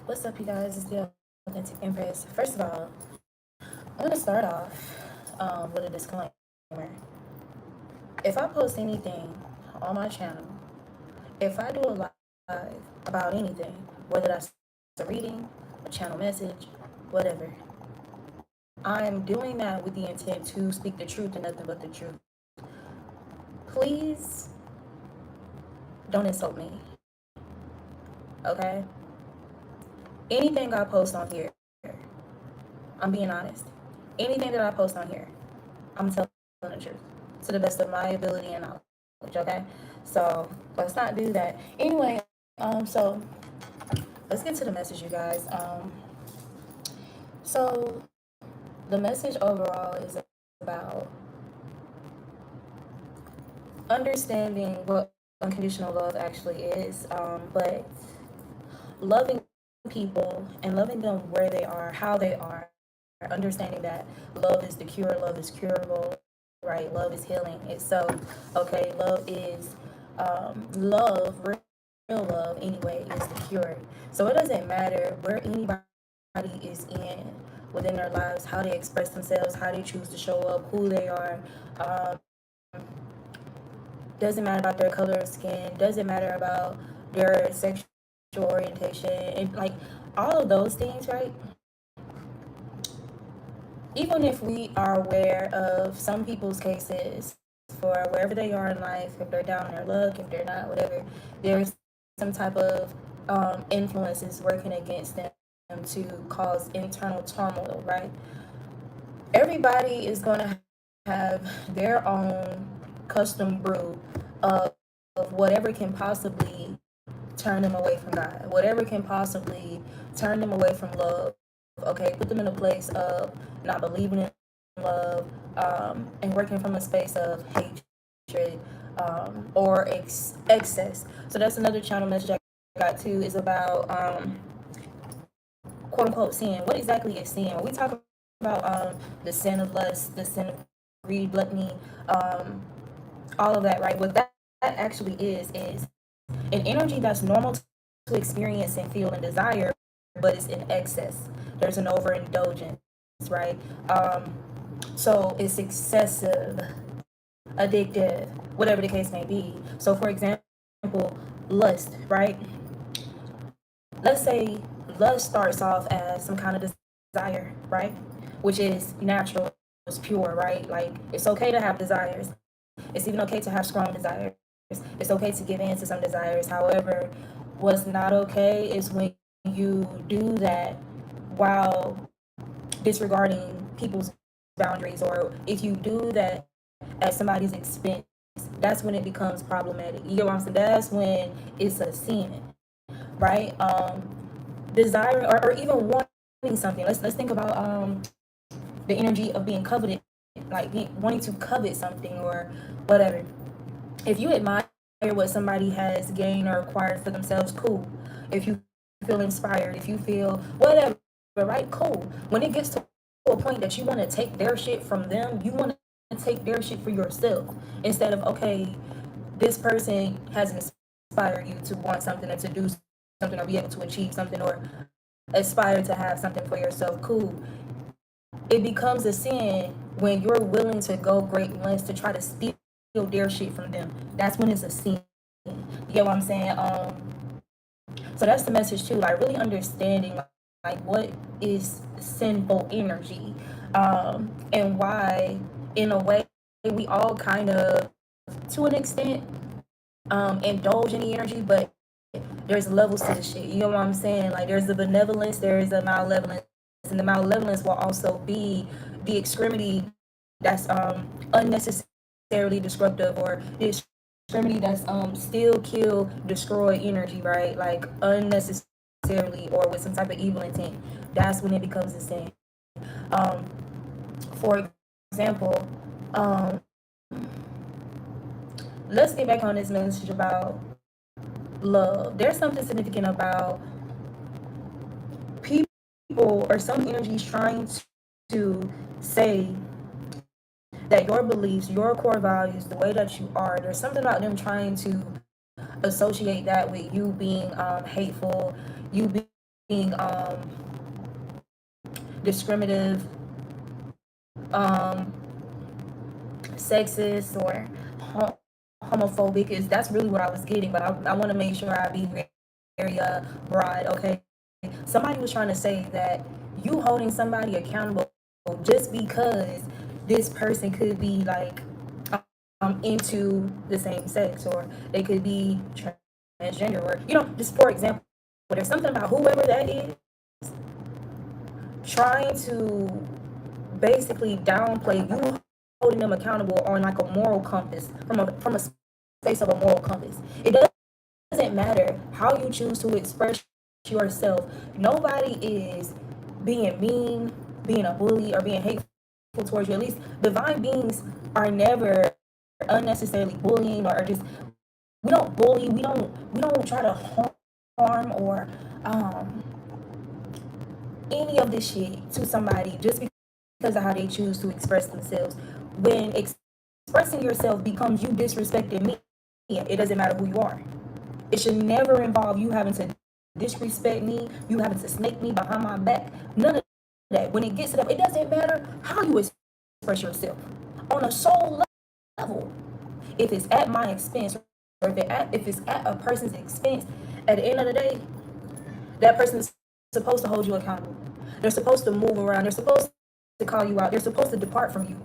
What's up, you guys? It's the Authentic Empress. First of all, I'm going to start off with a disclaimer. If I post anything on my channel, if I do a live about anything, whether that's a reading, a channel message, whatever, I'm doing that with the intent to speak the truth and nothing but the truth. Please don't insult me, okay? Anything I post on here, I'm being honest. Anything that I post on here, I'm telling the truth to the best of my ability and knowledge. Okay, so let's not do that. Anyway, so let's get to the message, you guys. So the message overall is about understanding what unconditional love actually is, but loving people and loving them where they are, how they are, understanding that love is the cure, love is curable, right? Love is healing itself. Okay, love is love, real love anyway, is the cure. So it doesn't matter where anybody is in within their lives, how they express themselves, how they choose to show up, who they are. Um, doesn't matter about their color of skin, doesn't matter about their sexual orientation, and like all of those things, right? Even if we are aware of some people's cases for wherever they are in life, if they're down in their luck, if they're not, whatever, there's some type of influences working against them to cause internal turmoil, right? Everybody is going to have their own custom brew of whatever can possibly turn them away from God, whatever can possibly turn them away from love. Okay, put them in a place of not believing in love, and working from a space of hatred, or excess. So that's another channel message I got too, is about quote unquote sin. What exactly is sin? When we talk about the sin of lust, the sin of greed, gluttony, all of that, right? What that actually is an energy that's normal to experience and feel and desire, but it's in excess. There's an overindulgence, right? So it's excessive, addictive, whatever the case may be. So, for example, lust, right? Let's say lust starts off as some kind of desire, right? Which is natural, it's pure, right? Like, it's okay to have desires. It's even okay to have strong desires. It's okay to give in to some desires. However, what's not okay is when you do that while disregarding people's boundaries, or if you do that at somebody's expense. That's when it becomes problematic. You get what I'm saying? That's when it's a sin, right? Desiring, or even wanting something. Let's think about the energy of being coveted, like wanting to covet something or whatever. If you admire what somebody has gained or acquired for themselves, cool. If you feel inspired, if you feel whatever, right, cool. When it gets to a point that you want to take their shit from them, you want to take their shit for yourself, instead of, okay, this person has inspired you to want something and to do something or be able to achieve something or aspire to have something for yourself, cool. It becomes a sin when you're willing to go great lengths to try to steal their shit from them. That's when it's a sin. You get what I'm saying? So that's the message too. Like, really understanding like what is sinful energy, and why, in a way, we all kind of, to an extent, indulge in the energy, but there's levels to the shit. You know what I'm saying? Like, there's the benevolence, there is a malevolence, and the malevolence will also be the extremity that's unnecessarily destructive, or the extremity that's still kill, destroy energy, right? Like, unnecessarily or with some type of evil intent. That's when it becomes a sin. Um, for example, um, let's get back on this message about love. There's something significant about people or some energies trying to say that your beliefs, your core values, the way that you are, there's something about them trying to associate that with you being hateful, you discriminative, um, sexist, or homophobic. Is that's really what I was getting, but I want to make sure I be very broad. Okay, somebody was trying to say that you holding somebody accountable just because this person could be like into the same sex, or they could be transgender, or just for example, there's something about whoever that is trying to basically downplay you holding them accountable on like a moral compass, from a space of a moral compass. It doesn't matter how you choose to express yourself. Nobody is being mean, being a bully, or being hateful towards you. At least divine beings are never unnecessarily bullying, or just, we don't bully, we don't try to harm or any of this shit to somebody just because of how they choose to express themselves. When expressing yourself becomes you disrespecting me, it doesn't matter who you are. It should never involve you having to disrespect me, you having to snake me behind my back. None of that. When it gets to that, it doesn't matter how you express yourself. On a soul level, if it's at my expense, or if it's at a person's expense, at the end of the day, that person is supposed to hold you accountable. They're supposed to move around. They're supposed to call you out. They're supposed to depart from you.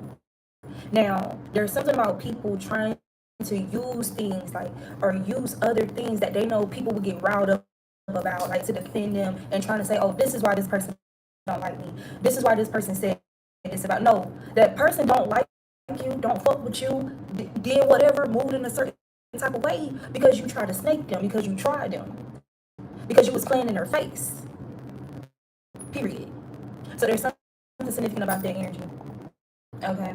Now, there's something about people trying to use things like, or use other things that they know people will get riled up about, like to defend them, and trying to say, oh, this is why this person don't like me. This is why this person said this about. No, that person don't like you, don't fuck with you, did whatever, moved in a certain type of way because you tried to snake them, because you tried them, because you was playing in their face. Period. So there's something significant about that energy. Okay.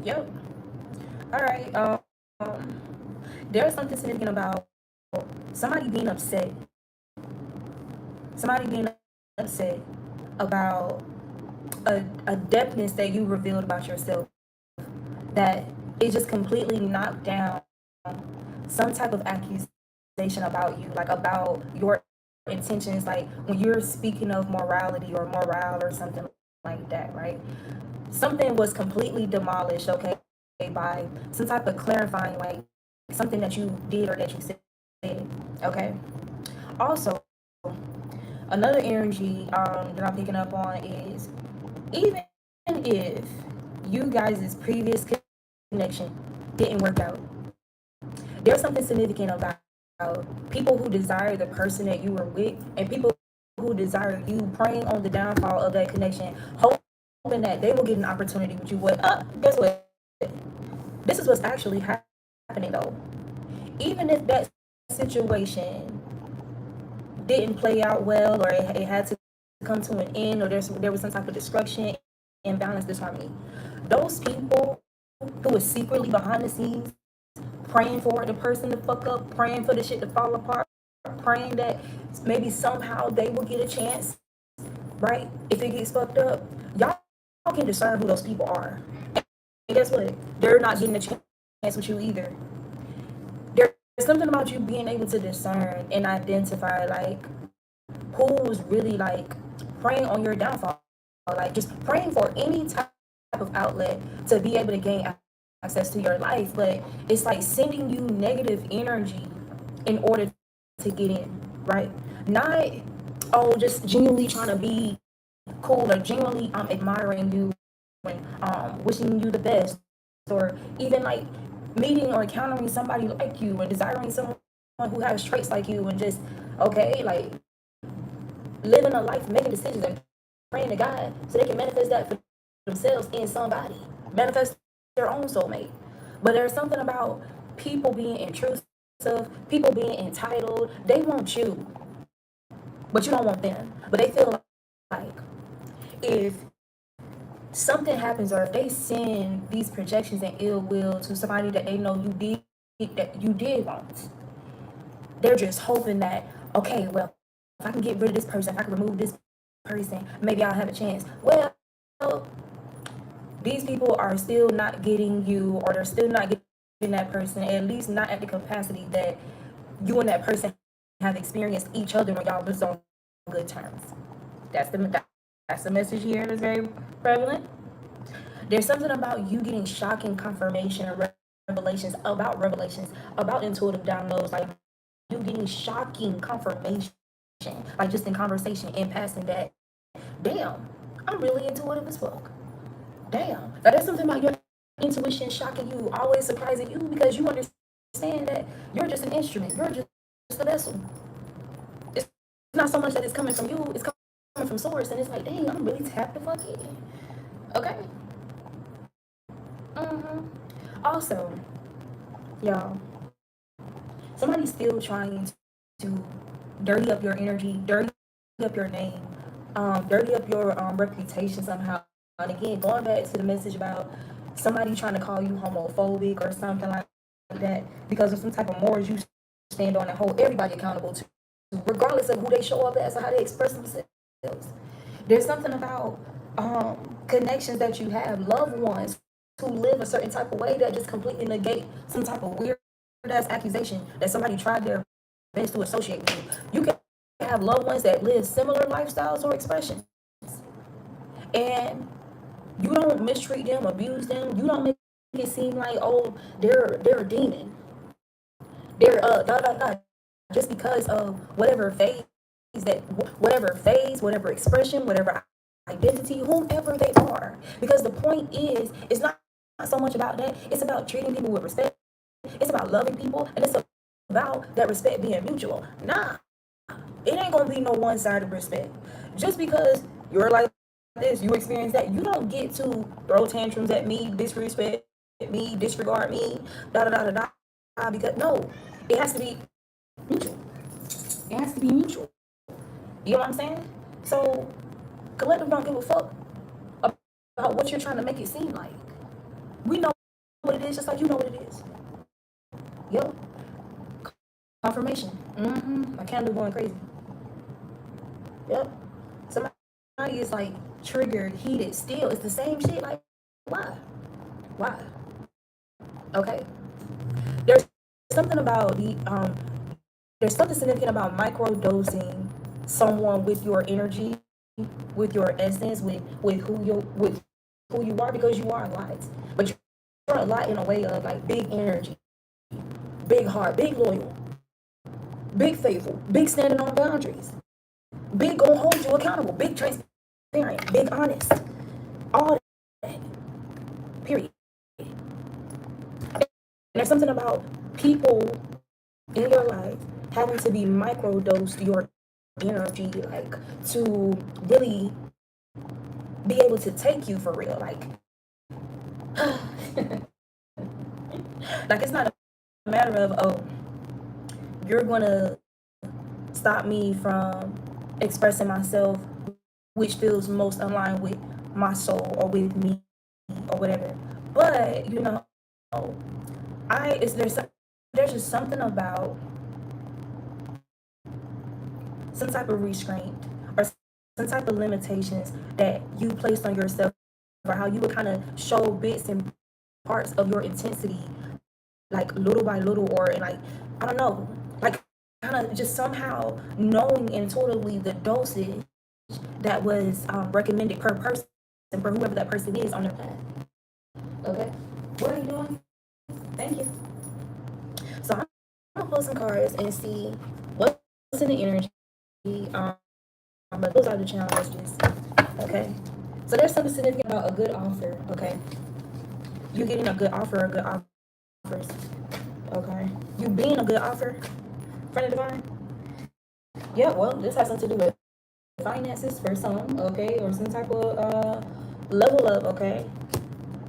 Yep. All right. There's something significant about somebody being upset. Somebody being upset about a depthness that you revealed about yourself, that it just completely knocked down some type of accusation about you, like about your intentions, like when you're speaking of morality or morale or something like that, right? Something was completely demolished, okay, by some type of clarifying, like something that you did or that you said, okay? Also, another energy that I'm picking up on is, even if you guys' previous connection didn't work out, there's something significant about people who desire the person that you were with, and people who desire you, praying on the downfall of that connection, hoping that they will get an opportunity with you. Guess what? This is what's actually happening though. Even if that situation didn't play out well, or it had to come to an end, or there was some type of destruction, imbalance, disharmony, those people who were secretly behind the scenes praying for the person to fuck up, praying for the shit to fall apart, praying that maybe somehow they will get a chance, right? If it gets fucked up, y'all can discern who those people are. And guess what? They're not getting a chance with you either. There's something about you being able to discern and identify, like, who was really, like, praying on your downfall, like just praying for any type of outlet to be able to gain access to your life, but it's like sending you negative energy in order to get in, right? Not, oh, just genuinely trying to be cool, or genuinely admiring you and wishing you the best, or even like meeting or encountering somebody like you, or desiring someone who has traits like you, and just, okay, like living a life, making decisions, and praying to God so they can manifest that for themselves in somebody, manifest their own soulmate. But there's something about people being intrusive, people being entitled. They want you, but you don't want them. But they feel like if something happens, or if they send these projections and ill will to somebody that they know you did want, they're just hoping that, okay, well, if I can get rid of this person, if I can remove this person, maybe I'll have a chance. Well, these people are still not getting you, or they're still not getting that person, at least not at the capacity that you and that person have experienced each other when y'all was on good terms. That's the message here that's very prevalent. There's something about you getting shocking confirmation or revelations, about intuitive downloads, like you getting shocking confirmation, like just in conversation, in passing, that, damn, I'm really intuitive as fuck. Damn. Now there's something about your intuition shocking you, always surprising you, because you understand that you're just an instrument. You're just a vessel. It's not so much that it's coming from you, it's coming from source, and it's like, dang, I'm really tapped the fuck in. Okay? Also, y'all, somebody's still trying to dirty up your energy, dirty up your name, dirty up your reputation somehow. And again, going back to the message about somebody trying to call you homophobic or something like that because of some type of morals you stand on and hold everybody accountable to, regardless of who they show up as or how they express themselves. There's something about connections that you have, loved ones who live a certain type of way, that just completely negate some type of weird ass accusation that somebody tried their best to associate with you. You can have loved ones that live similar lifestyles or expressions, and you don't mistreat them, abuse them. You don't make it seem like, oh, they're a demon. They're just because of whatever phase, whatever expression, whatever identity, whomever they are. Because the point is, it's not so much about that. It's about treating people with respect. It's about loving people, and it's about that respect being mutual. Nah, it ain't gonna be no one-sided respect. Just because you're like this, you experience that, you don't get to throw tantrums at me, disrespect me, disregard me, da da da da da. Because no, it has to be mutual. It has to be mutual. You know what I'm saying? So collective don't give a fuck about what you're trying to make it seem like. We know what it is, just like you know what it is. Yep. Confirmation. My candle going crazy. Yep. Somebody is like triggered, heated, still. It's the same shit. Like, why? Why? Okay. There's something about there's something significant about microdosing someone with your energy, with your essence, with who you are, because you are a lot. But you're a lot in a way of like big energy, big heart, big loyal, big faithful, big standing on boundaries, big gonna hold you accountable, big transparent, big honest, all that. Period. And there's something about people in your life having to be microdosed your energy, like to really be able to take you for real. Like, like it's not a matter of, oh, you're gonna stop me from expressing myself, which feels most aligned with my soul or with me or whatever. But you know, there's just something about some type of restraint or some type of limitations that you placed on yourself, or how you would kind of show bits and parts of your intensity, like little by little, or like, I don't know, like kind of just somehow knowing intuitively the dosage that was recommended per person, for whoever that person is on their path. Okay, what are you doing? Thank you. So I'm gonna pull some cards and see what's in the energy. But those are the challenges. Okay, so there's something significant about a good offer. Okay, you getting a good offer or good offers. Okay, you being a good offer, friend of divine. Yeah, well, this has something to do with finances for some, okay, or some type of level up, okay.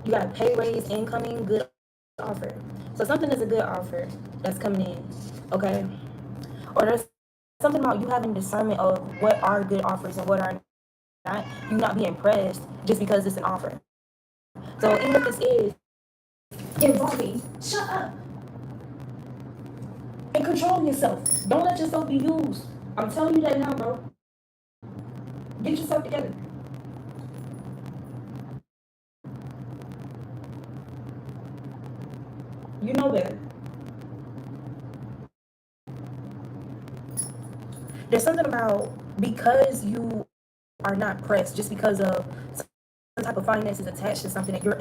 You got a pay raise, incoming, good offer. So something is a good offer that's coming in, okay. Or there's something about you having discernment of what are good offers and what are not. You not being pressed just because it's an offer. So even if this is involving, shut up and control yourself. Don't let yourself be used. I'm telling you that now, bro. Get yourself together. You know better. There's something about, because you are not pressed just because of some type of finances attached to something, that you're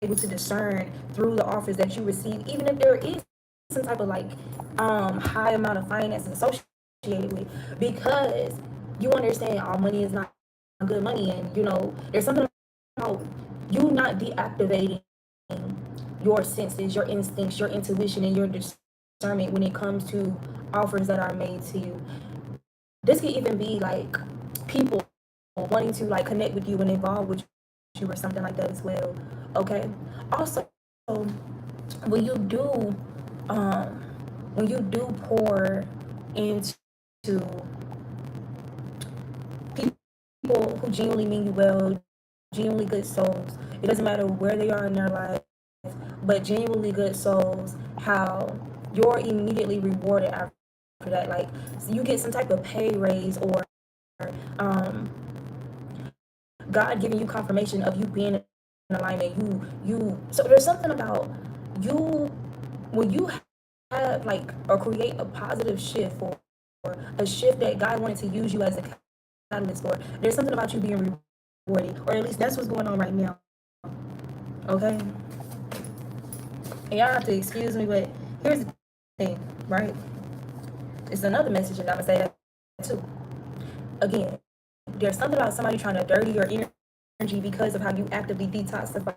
able to discern through the offers that you receive, even if there is some type of like high amount of finances associated with, because you understand all money is not good money. And there's something about you not deactivating your senses, your instincts, your intuition, and your discernment when it comes to offers that are made to you. This could even be like people wanting to like connect with you and involve with you or something like that as well. Okay. Also, when you do pour into people who genuinely mean you well, genuinely good souls, it doesn't matter where they are in their life, but genuinely good souls, how you're immediately rewarded after that. Like, you get some type of pay raise, or God giving you confirmation of you being in alignment. So there's something about you when you have like, or create a positive shift, or a shift that God wanted to use you as a catalyst for. There's something about you being rewarded, or at least that's what's going on right now. Okay? And y'all have to excuse me, but here's the thing, right? It's another message, and I'm gonna say that too. Again, there's something about somebody trying to dirty your energy because of how you actively detoxify,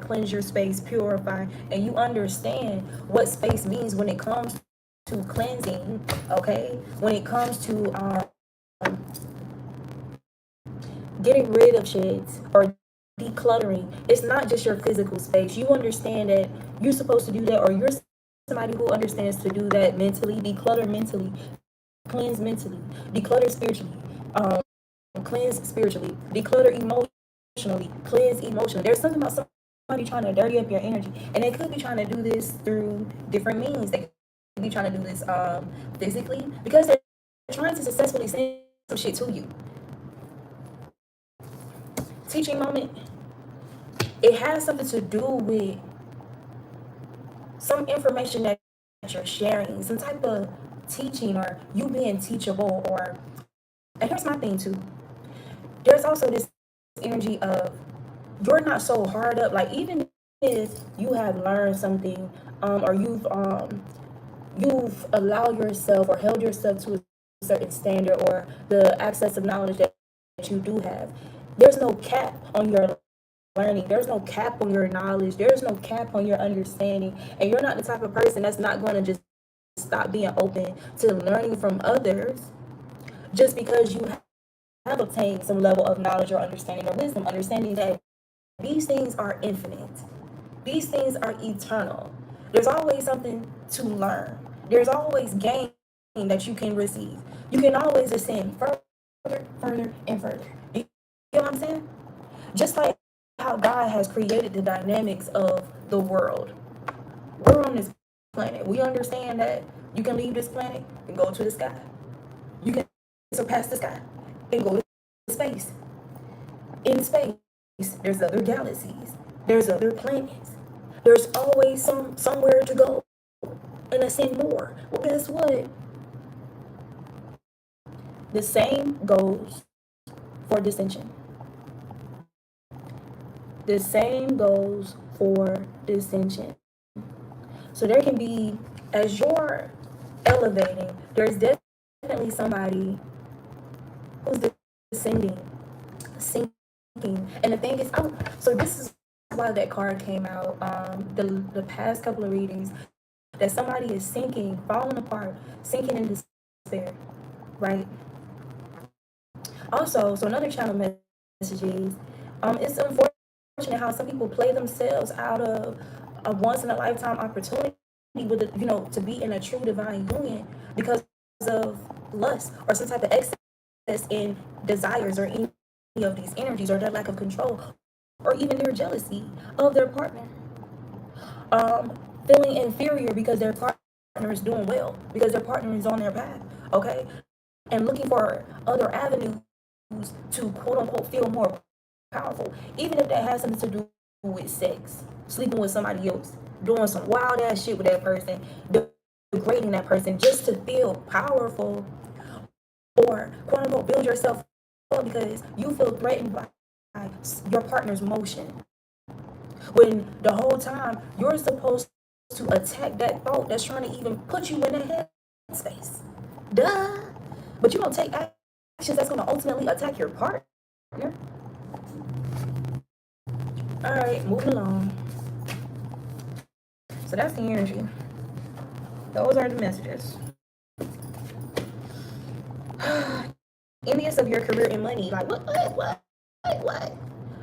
cleanse your space, purify, and you understand what space means when it comes to cleansing. Okay, when it comes to getting rid of shit or decluttering, it's not just your physical space. You understand that you're supposed to do that, or you're somebody who understands to do that mentally. Declutter mentally, cleanse mentally, declutter spiritually, cleanse spiritually, declutter emotionally, cleanse emotionally. There's something about somebody trying to dirty up your energy, and they could be trying to do this through different means. They could be trying to do this physically, because they're trying to successfully send some shit to you. Teaching moment, it has something to do with some information that you're sharing, some type of teaching, or you being teachable. Or, and here's my thing too, there's also this energy of you're not so hard up. Like, even if you have learned something, or you've allowed yourself or held yourself to a certain standard, or the access of knowledge that you do have, there's no cap on your learning, there's no cap on your knowledge, there's no cap on your understanding. And you're not the type of person that's not going to just stop being open to learning from others just because you have obtained some level of knowledge or understanding or wisdom, understanding that these things are infinite, these things are eternal. There's always something to learn, there's always gain that you can receive. You can always ascend further, further, and further. You know what I'm saying? Just like how God has created the dynamics of the world. We're on this planet. We understand that you can leave this planet and go to the sky. You can surpass the sky and go to space. In space, there's other galaxies. There's other planets. There's always somewhere to go and ascend more. Well, guess what? The same goes for dissension. The same goes for dissension. So there can be, as you're elevating, there's definitely somebody who's descending, sinking. And the thing is, so this is why that card came out, the past couple of readings, that somebody is sinking, falling apart, sinking in despair, right? Also, so another channel message is, it's unfortunate how some people play themselves out of a once in a lifetime opportunity with to be in a true divine union because of lust or some type of excess in desires or any of these energies, or their lack of control, or even their jealousy of their partner. Feeling inferior because their partner is doing well, because their partner is on their path, okay? And looking for other avenues to quote unquote feel more powerful, even if that has something to do with sex, sleeping with somebody else, doing some wild ass shit with that person, degrading that person just to feel powerful, or quote unquote build yourself up because you feel threatened by your partner's motion, when the whole time you're supposed to attack that thought that's trying to even put you in that headspace. Duh. But you don't take actions that's going to ultimately attack your partner. All right, moving along. So that's the energy. Those are the messages. Envious of your career and money. Like, what?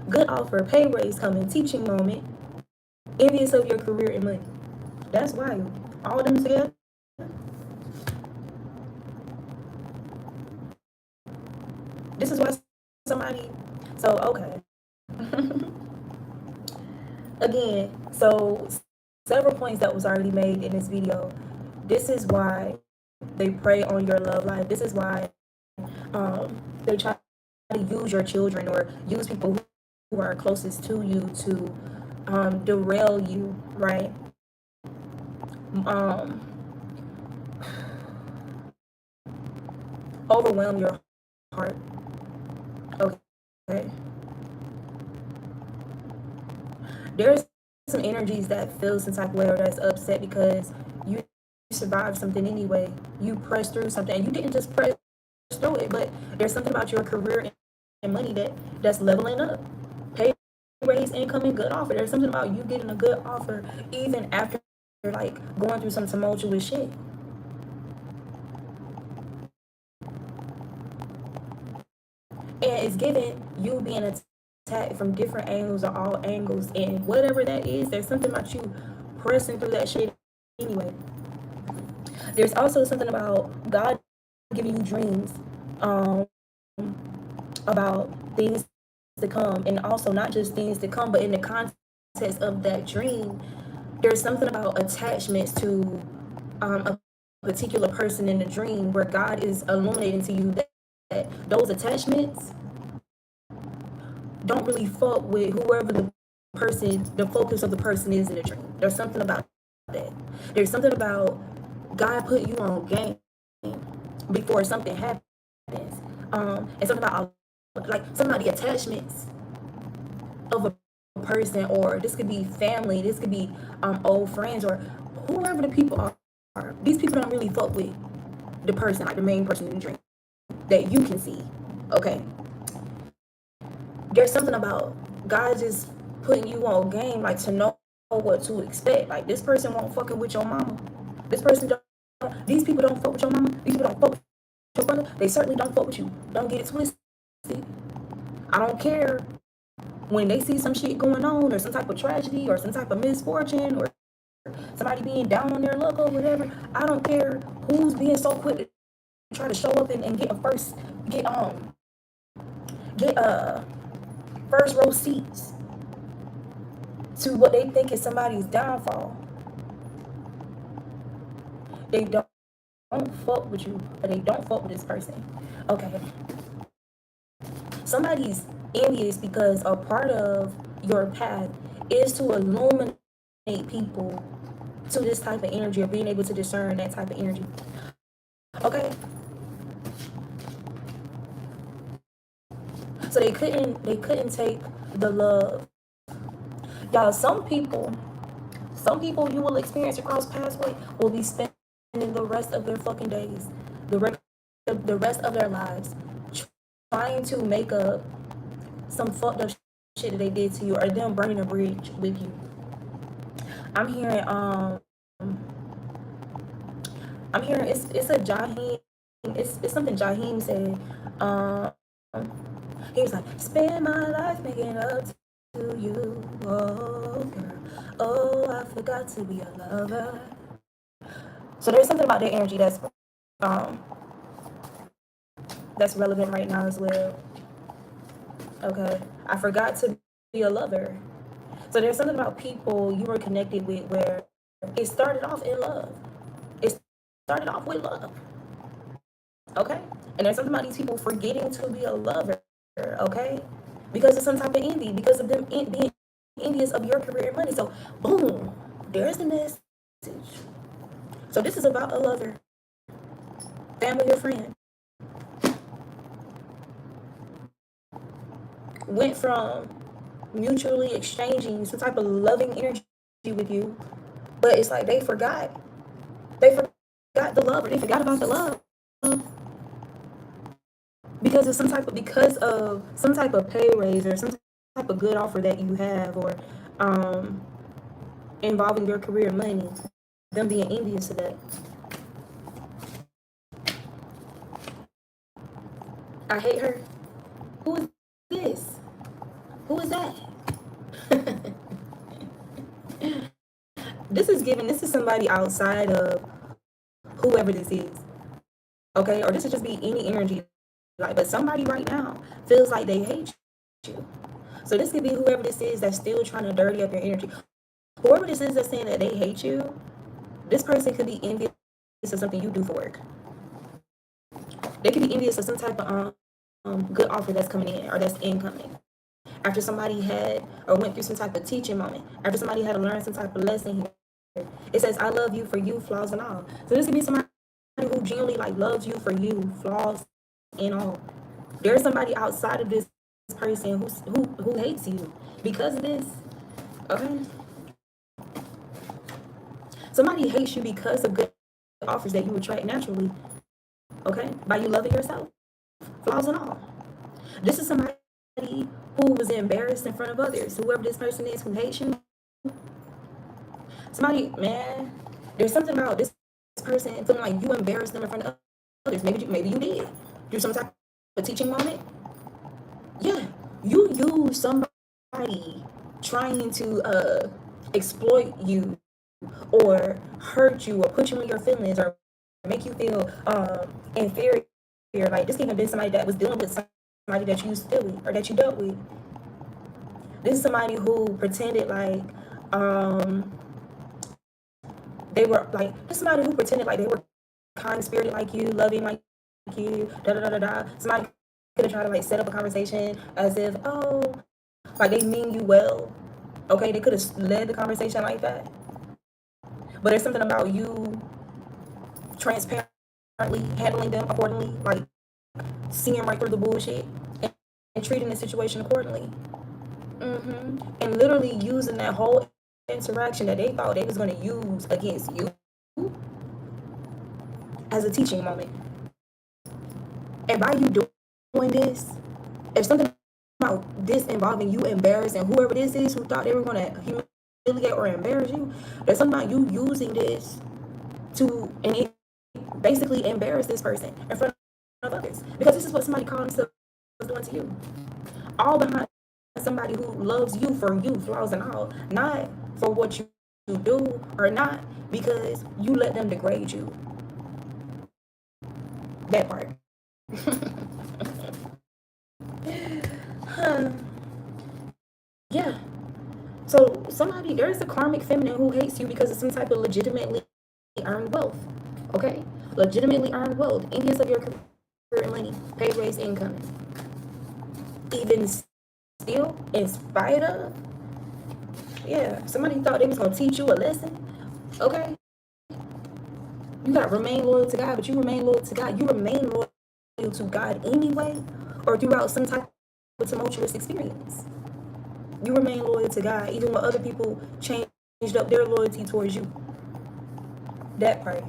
Good offer, pay raise coming, teaching moment. Envious of your career and money. That's wild. All of them together. This is why somebody. So, okay. Again, so several points that was already made in this video. This is why they prey on your love life. This is why they try to use your children or use people who are closest to you to derail you, right? Overwhelm your heart. Okay. There's some energies that feel some type of way or that's upset because you survived something anyway. You pressed through something, and you didn't just press through it, but there's something about your career and money that's leveling up. Pay raise, incoming, good offer. There's something about you getting a good offer even after you're like going through some tumultuous shit. And it's giving you being attacked from different angles or all angles, and whatever that is, there's something about you pressing through that shit anyway. There's also something about God giving you dreams about things to come, and also not just things to come, but in the context of that dream, there's something about attachments to a particular person in the dream where God is illuminating to you that those attachments don't really fuck with whoever the focus of the person is in the dream. There's something about that. There's something about God put you on game before something happens. And something about like some of the attachments of a person, or this could be family, this could be old friends, or whoever the people are. These people don't really fuck with the person, like the main person in the dream that you can see. Okay. There's something about God just putting you on game, like to know what to expect. Like this person won't fucking with your mama. This person don't. These people don't fuck with your mama. These people don't fuck with your brother. They certainly don't fuck with you. Don't get it twisted. I don't care when they see some shit going on, or some type of tragedy, or some type of misfortune, or somebody being down on their luck or whatever. I don't care who's being so quick to try to show up and get first row seats to what they think is somebody's downfall. They don't fuck with you, or they don't fuck with this person. Okay. Somebody's envious because a part of your path is to illuminate people to this type of energy, or being able to discern that type of energy. Okay. So they couldn't take the love. Y'all, some people you will experience across pathway will be spending the rest of their fucking days, the rest of their lives, trying to make up some fucked up shit that they did to you, or them burning a bridge with you. I'm hearing it's a Jaheim, it's something Jaheim said. He was like, spend my life making up to you, oh girl, oh I forgot to be a lover. So there's something about that energy that's relevant right now as well. Okay, I forgot to be a lover. So there's something about people you were connected with where it started off in love. It started off with love. Okay, and there's something about these people forgetting to be a lover. Okay, because of some type of envy, because of them being envious of your career and money. So boom, there's the message. So this is about a lover, family or friend. went from mutually exchanging some type of loving energy with you, but it's like they forgot the love, or they forgot about the love because of some type of pay raise, or some type of good offer that you have, or involving your career, money, them being envious of that. I hate her. Who is this? Who is that? This is somebody outside of whoever this is. Okay? Or this would just be any energy. Like, but somebody right now feels like they hate you. So this could be whoever this is that's still trying to dirty up your energy. Whoever this is that's saying that they hate you, this person could be envious of something you do for work. They could be envious of some type of good offer that's coming in, or that's incoming. After somebody had or went through some type of teaching moment, after somebody had to learn some type of lesson here. It says, I love you for you, flaws and all. So this could be somebody who genuinely like loves you for you, flaws and all. There's somebody outside of this person who hates you because of this. Okay? Somebody hates you because of good offers that you attract naturally. Okay? By you loving yourself, flaws and all. This is somebody who was embarrassed in front of others. Whoever this person is who hates you. Somebody, man, there's something about this person feeling like you embarrassed them in front of others. Maybe you did. Through some type of teaching moment. Yeah, you use somebody trying to exploit you, or hurt you, or put you in your feelings, or make you feel inferior. Like, this can have been somebody that was dealing with somebody that you used to deal with, or that you dealt with. This is somebody who pretended like they were like, this is somebody who pretended like they were kind spirited like you, loving like you, da da da da da. Somebody could have tried to like set up a conversation as if, oh, like they mean you well. Okay, they could have led the conversation like that. But there's something about you transparently handling them accordingly, like seeing right through the bullshit, and treating the situation accordingly. And literally using that whole interaction that they thought they was going to use against you as a teaching moment. And by you doing this, if something about this involving you embarrassing whoever this is who thought they were going to humiliate or embarrass you, there's something about you using this to basically embarrass this person in front of others, because this is what somebody called themselves doing to you, all behind somebody who loves you for you, flaws and all, not for what you do, or not because you let them degrade you. That part. Yeah. So there's a karmic feminine who hates you because of some type of legitimately earned wealth. Okay? Legitimately earned wealth. Envious of your career and money, pay raise, income. Even still, in spite of, yeah, somebody thought they was gonna teach you a lesson. Okay? You gotta remain loyal to God, but you remain loyal to God. You remain loyal to God anyway, or throughout some type of tumultuous experience. You remain loyal to God, even when other people changed up their loyalty towards you. That part.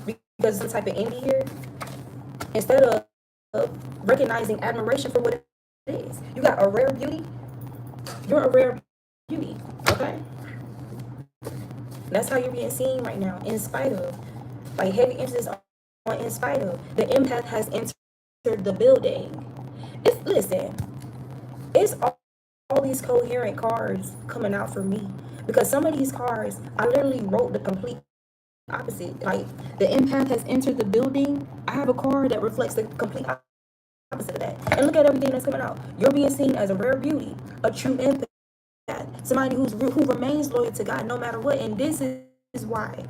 Because some type of envy here, instead of recognizing admiration for what it is. You got a rare beauty. You're a rare beauty. Okay? That's how you're being seen right now, in spite of. Like, heavy emphasis on in spite of. The empath has entered the building. Listen, it's all these coherent cards coming out for me, because some of these cards, I literally wrote the complete opposite. Like, the empath has entered the building. I have a card that reflects the complete opposite of that. And look at everything that's coming out. You're being seen as a rare beauty, a true empath, somebody who remains loyal to God no matter what. And this is why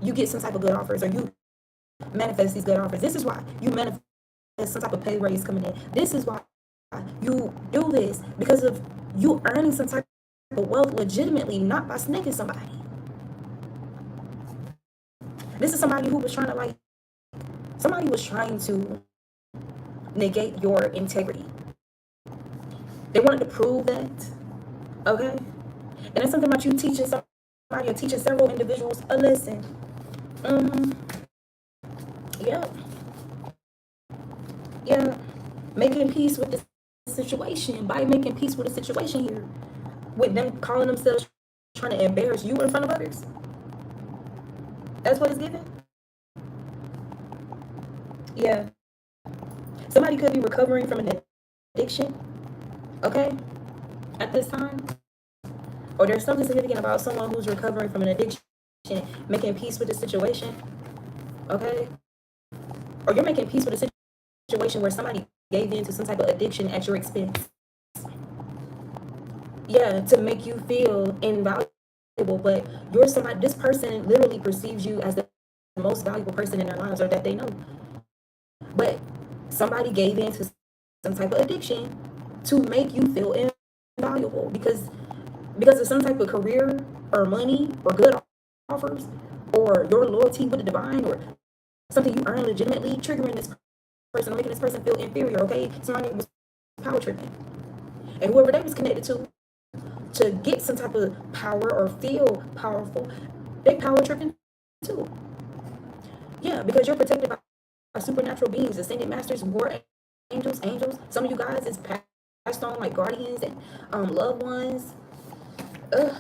you get some type of good offers, or you manifest these good offers. This is why you manifest some type of pay raise coming in. This is why you do this, because of you earning some type of wealth legitimately, not by snaking somebody. This is somebody who was trying to negate your integrity. They wanted to prove that, okay? And it's something about you teaching somebody or teaching several individuals a lesson. Mm-hmm. Yeah. Yeah. Making peace with the situation. By making peace with the situation here. With them calling themselves trying to embarrass you in front of others. That's what it's given. Yeah. Somebody could be recovering from an addiction, okay, at this time. Or there's something significant about someone who's recovering from an addiction, making peace with the situation, okay? Or you're making peace with a situation where somebody gave in to some type of addiction at your expense. Yeah, to make you feel invaluable, but you're somebody, this person literally perceives you as the most valuable person in their lives or that they know. But somebody gave in to some type of addiction to make you feel invaluable because of some type of career or money or good offers or your loyalty with the divine or something you earn legitimately, triggering this person or making this person feel inferior, okay? Somebody was power tripping. And whoever they was connected to get some type of power or feel powerful, they power tripping too. Yeah, because you're protected by supernatural beings, ascended masters, war angels. Some of you guys is passed on like guardians and loved ones. Ugh.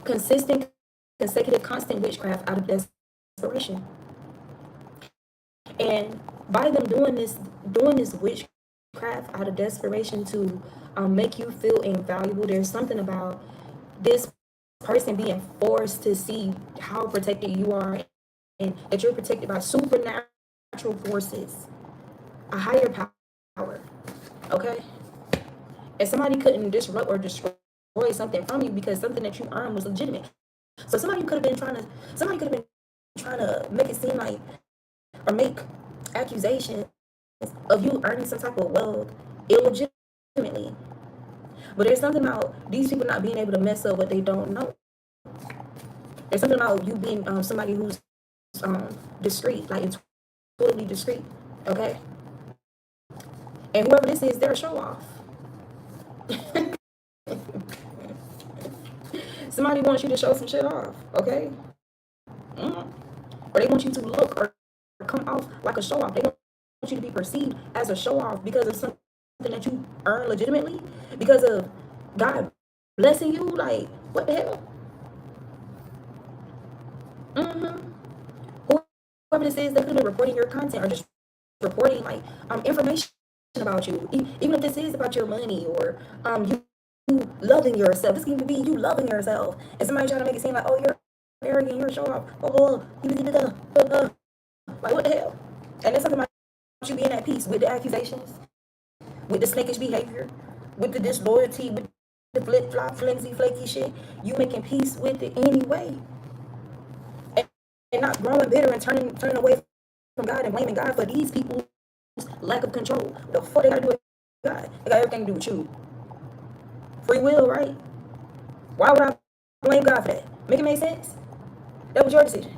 Consistent, consecutive, constant witchcraft out of desperation. And by them doing this witchcraft out of desperation to make you feel invaluable, there's something about this person being forced to see how protected you are and that you're protected by supernatural forces, a higher power, okay? And somebody couldn't disrupt or destroy something from you because something that you earned was legitimate. So somebody could have been trying to make it seem like or make accusations of you earning some type of wealth illegitimately. But there's something about these people not being able to mess up what they don't know. There's something about you being somebody who's discreet, like totally discreet, okay? And whoever this is, they're a show off. Somebody wants you to show some shit off, okay? Or they want you to look or come off like a show off. They want you to be perceived as a show off because of something that you earn legitimately, because of God blessing you. Like, what the hell? Whoever this is, they could be reporting your content or just reporting like information about you, even if this is about your money or you loving yourself. This can even be you loving yourself, and somebody trying to make it seem like, oh, you're arrogant, you're a show off. Like, what the hell? And there's something about you being at peace with the accusations, with the snakish behavior, with the disloyalty, with the flip flop, flimsy, flaky shit. You making peace with it anyway, and not growing bitter and turning away from God and blaming God for these people's lack of control. The fuck they gotta do with God? They got everything to do with you. Free will, right? Why would I blame God for that? Make it make sense? That was your decision.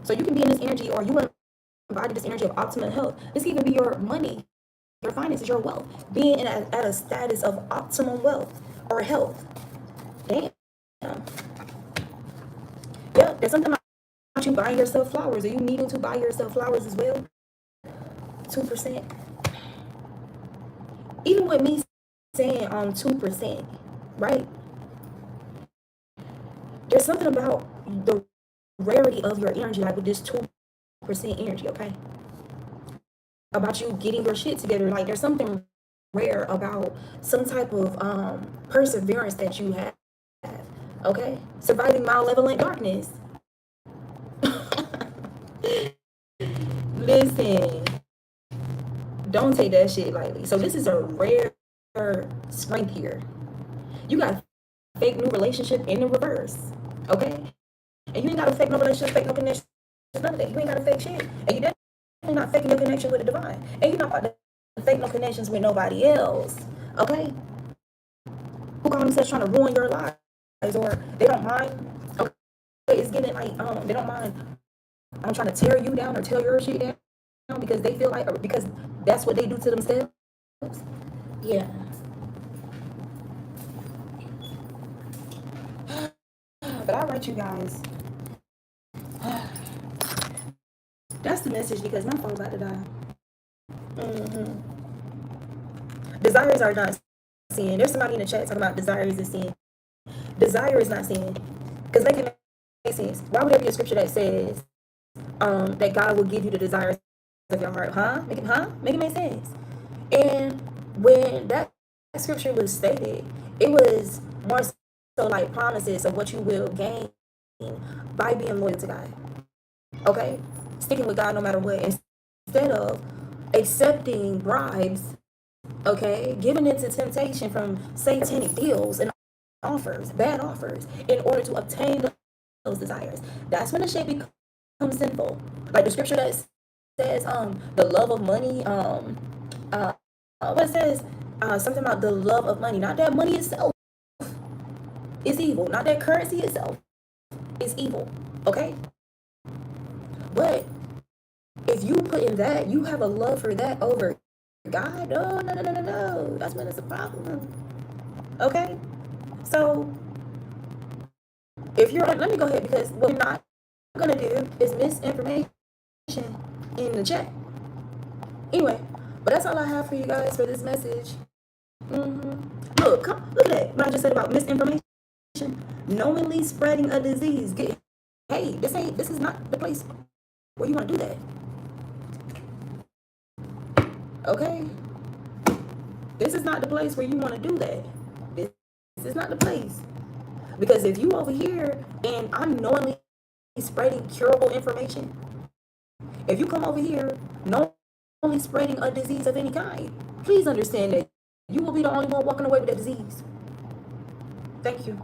So you can be in this energy, or you embody this energy of optimal health. This can even be your money, your finances, your wealth. Being at a status of optimum wealth or health. Damn. Yeah, there's something about you buying yourself flowers. Are you needing to buy yourself flowers as well? 2%. Even with me saying 2%, right? There's something about the rarity of your energy, like with this 2% energy, okay? About you getting your shit together. Like, there's something rare about some type of perseverance that you have, okay? Surviving malevolent darkness. Listen, don't take that shit lightly. So this is a rare strength here. You got fake new relationship in the reverse, okay? And you ain't got to fake no relationship, fake no connection, none of that. You ain't got to fake shit. And you definitely not faking your connection with the divine. And you're not about to fake no connections with nobody else, okay? Who call themselves trying to ruin your lives, or they don't mind, okay? It's getting like, they don't mind, I'm trying to tear you down or tear your shit down. because they feel like, or because that's what they do to themselves. Yeah. But all right, you guys. That's the message because my phone's about to die. Mm-hmm. Desires are not sin. There's somebody in the chat talking about desires is sin. Desire is not sin. Because make it make sense. Why would there be a scripture that says that God will give you the desires of your heart? Make it make sense. And when that scripture was stated, it was more so like promises of what you will gain by being loyal to God. Okay? Sticking with God no matter what. Instead of accepting bribes, okay, giving into temptation from satanic deals and offers, bad offers, in order to obtain those desires. That's when the shit becomes sinful. Like the scripture that says, the love of money, what it says, something about the love of money. Not that money itself is evil. Not that currency itself is evil. Okay? But if you put in that, you have a love for that over God. No. That's when it's a problem. Okay? So, if you're, let me go ahead because what we're not going to do is misinformation in the chat. Anyway, but that's all I have for you guys for this message. Look at that. What I just said about misinformation. Knowingly spreading a disease. Hey, this is not the place where you want to do that. Okay? This is not the place where you want to do that. This is not the place. Because if you over here and I'm knowingly spreading curable information, if you come over here knowingly spreading a disease of any kind, please understand that you will be the only one walking away with that disease. Thank you.